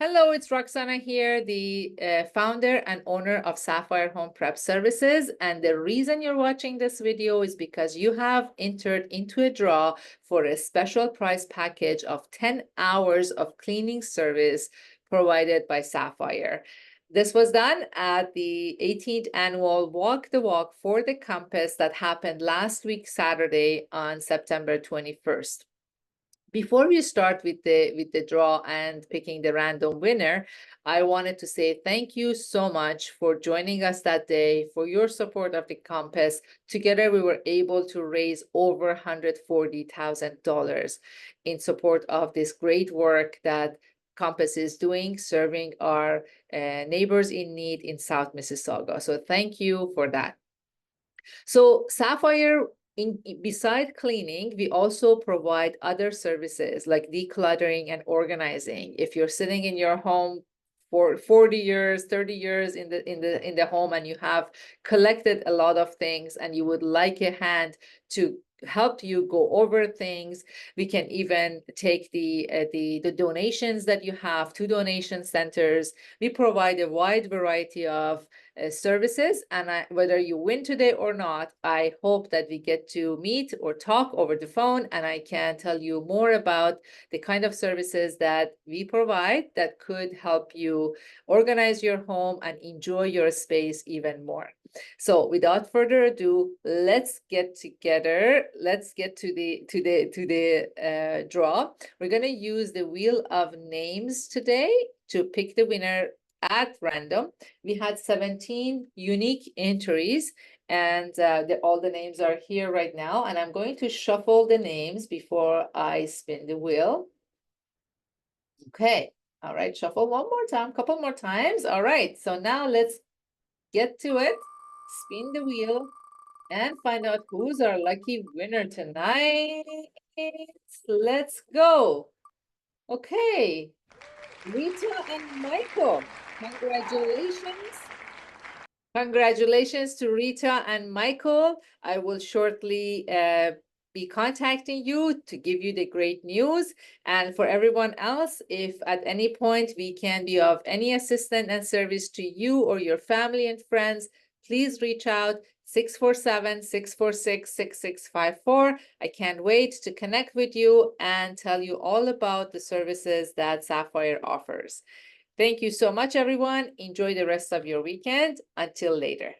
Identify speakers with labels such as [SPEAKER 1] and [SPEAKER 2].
[SPEAKER 1] Hello, it's Roxana here, the founder and owner of Sapphire Home Prep Services. And the reason you're watching this video is because you have entered into a draw for a special price package of 10 hours of cleaning service provided by Sapphire. This was done at the 18th annual Walk the Walk for the Compass that happened last week, Saturday on September 21st. Before we start with the draw and picking the random winner, I wanted to say thank you so much for joining us that day, for your support of the Compass. Together, we were able to raise over $140,000 in support of this great work that Compass is doing, serving our neighbors in need in South Mississauga. So thank you for that. So Sapphire, beside cleaning, we also provide other services like decluttering and organizing. If you're sitting in your home for 40 years, 30 years in the home, and you have collected a lot of things and you would like a hand to help you go over things, we can even take the donations that you have to donation centers. We provide a wide variety of services, and whether you win today or not, I hope that we get to meet or talk over the phone, and I can tell you more about the kind of services that we provide that could help you organize your home and enjoy your space even more. So without further ado, let's get together. Let's get to the draw. We're going to use the wheel of names today to pick the winner at random. We had 17 unique entries, and all the names are here right now. And I'm going to shuffle the names before I spin the wheel. Okay. All right. Shuffle one more time, couple more times. All right. So now let's get to it. Spin the wheel and find out who's our lucky winner tonight. Let's go. Okay. Rita and Michael, congratulations. Congratulations to Rita and Michael. I will shortly be contacting you to give you the great news. And for everyone else, if at any point we can be of any assistance and service to you or your family and friends, please reach out 647-646-6654. I can't wait to connect with you and tell you all about the services that Sapphire offers. Thank you so much, everyone. Enjoy the rest of your weekend. Until later.